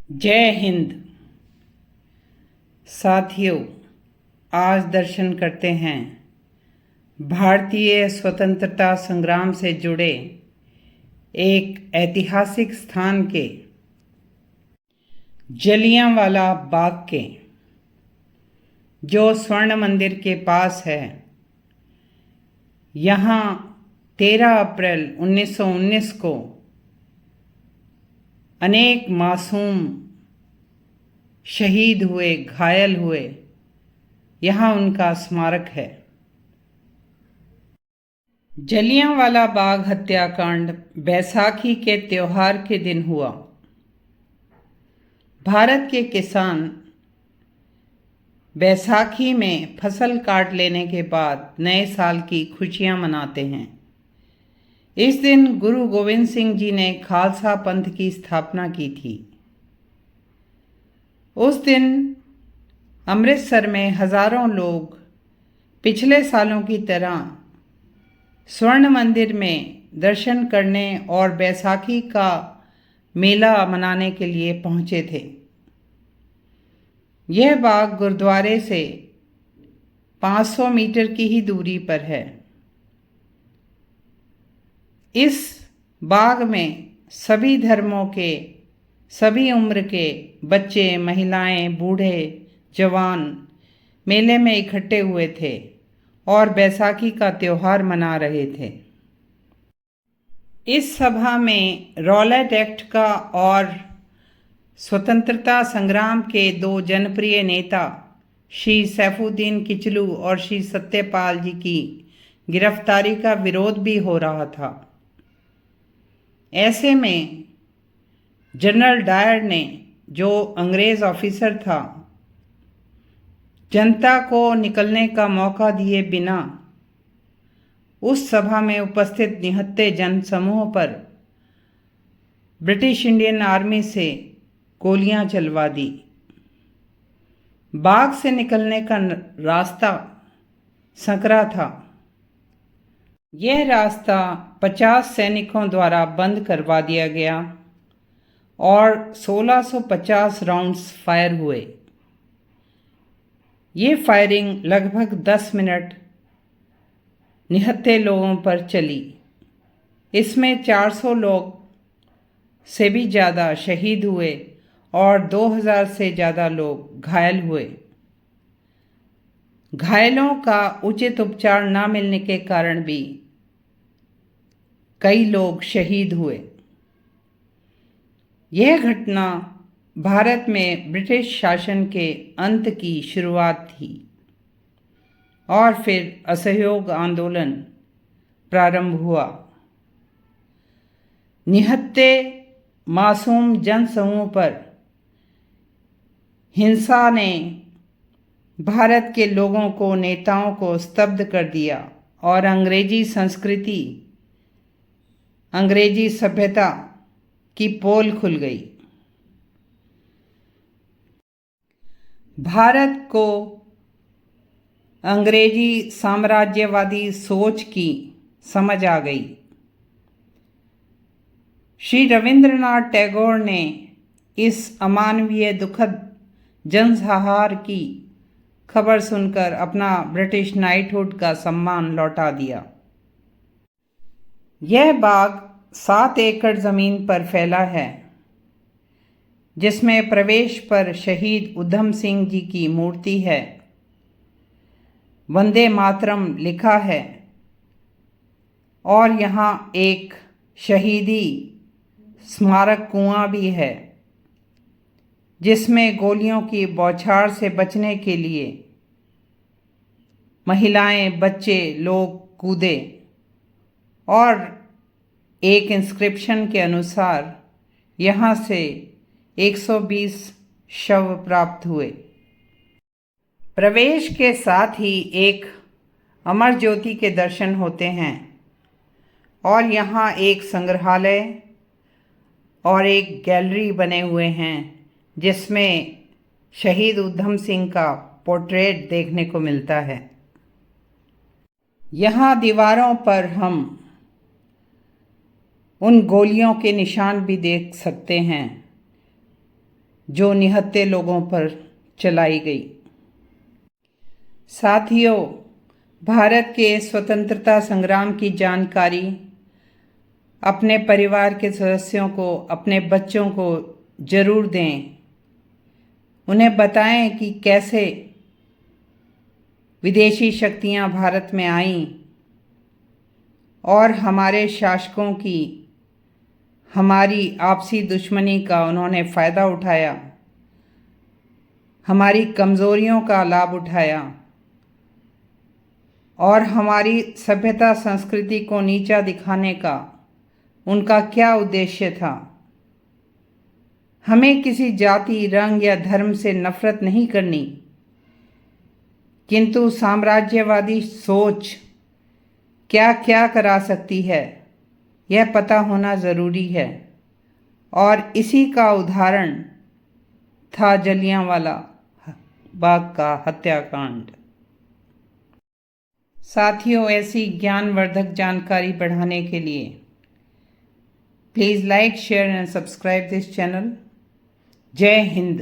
जय हिंद। साथियों, आज दर्शन करते हैं भारतीय स्वतंत्रता संग्राम से जुड़े एक ऐतिहासिक स्थान के, जलियांवाला बाग के, जो स्वर्ण मंदिर के पास है। यहाँ 13 अप्रैल 1919 को अनेक मासूम शहीद हुए, घायल हुए। यहाँ उनका स्मारक है। जलियांवाला बाग हत्याकांड बैसाखी के त्योहार के दिन हुआ। भारत के किसान बैसाखी में फसल काट लेने के बाद नए साल की खुशियां मनाते हैं। इस दिन गुरु गोविंद सिंह जी ने खालसा पंथ की स्थापना की थी। उस दिन अमृतसर में हजारों लोग पिछले सालों की तरह स्वर्ण मंदिर में दर्शन करने और बैसाखी का मेला मनाने के लिए पहुंचे थे। यह बाग गुरुद्वारे से 500 मीटर की ही दूरी पर है। इस बाग में सभी धर्मों के, सभी उम्र के बच्चे, महिलाएं, बूढ़े, जवान मेले में इकट्ठे हुए थे और बैसाखी का त्योहार मना रहे थे। इस सभा में रॉलेट एक्ट का और स्वतंत्रता संग्राम के दो जनप्रिय नेता श्री सैफुद्दीन किचलू और श्री सत्यपाल जी की गिरफ्तारी का विरोध भी हो रहा था। ऐसे में जनरल डायर ने, जो अंग्रेज ऑफिसर था, जनता को निकलने का मौका दिए बिना उस सभा में उपस्थित निहत्थे जनसमूह पर ब्रिटिश इंडियन आर्मी से गोलियां चलवा दी। बाग से निकलने का रास्ता संकरा था। यह रास्ता 50 सैनिकों द्वारा बंद करवा दिया गया और 1650 राउंड्स फायर हुए। ये फायरिंग लगभग 10 मिनट निहत्थे लोगों पर चली। इसमें 400 लोग से भी ज़्यादा शहीद हुए और 2000 से ज़्यादा लोग घायल हुए। घायलों का उचित उपचार न मिलने के कारण भी कई लोग शहीद हुए। यह घटना भारत में ब्रिटिश शासन के अंत की शुरुआत थी और फिर असहयोग आंदोलन प्रारंभ हुआ। निहत्थे मासूम जनसमूह पर हिंसा ने भारत के लोगों को, नेताओं को स्तब्ध कर दिया और अंग्रेजी संस्कृति, अंग्रेजी सभ्यता की पोल खुल गई। भारत को अंग्रेजी साम्राज्यवादी सोच की समझ आ गई। श्री रविंद्रनाथ टैगोर ने इस अमानवीय दुखद जनसंहार की खबर सुनकर अपना ब्रिटिश नाइटहुड का सम्मान लौटा दिया। यह बाग 7 एकड़ जमीन पर फैला है, जिसमें प्रवेश पर शहीद उधम सिंह जी की मूर्ति है। वंदे मातरम लिखा है और यहाँ एक शहीदी स्मारक कुआं भी है, जिसमें गोलियों की बौछार से बचने के लिए महिलाएं, बच्चे लोग कूदे और एक इंस्क्रिप्शन के अनुसार यहाँ से 120 शव प्राप्त हुए। प्रवेश के साथ ही एक अमर ज्योति के दर्शन होते हैं और यहाँ एक संग्रहालय और एक गैलरी बने हुए हैं, जिसमें शहीद उधम सिंह का पोर्ट्रेट देखने को मिलता है। यहाँ दीवारों पर हम उन गोलियों के निशान भी देख सकते हैं जो निहत्थे लोगों पर चलाई गई। साथियों, भारत के स्वतंत्रता संग्राम की जानकारी अपने परिवार के सदस्यों को, अपने बच्चों को जरूर दें। उन्हें बताएं कि कैसे विदेशी शक्तियां भारत में आईं और हमारे शासकों की हमारी आपसी दुश्मनी का उन्होंने फ़ायदा उठाया, हमारी कमज़ोरियों का लाभ उठाया और हमारी सभ्यता संस्कृति को नीचा दिखाने का उनका क्या उद्देश्य था। हमें किसी जाति, रंग या धर्म से नफरत नहीं करनी, किंतु साम्राज्यवादी सोच क्या क्या करा सकती है यह पता होना ज़रूरी है। और इसी का उदाहरण था जलियांवाला बाग का हत्याकांड। साथियों, ऐसी ज्ञानवर्धक जानकारी बढ़ाने के लिए please like, share and subscribe this channel. जय हिंद।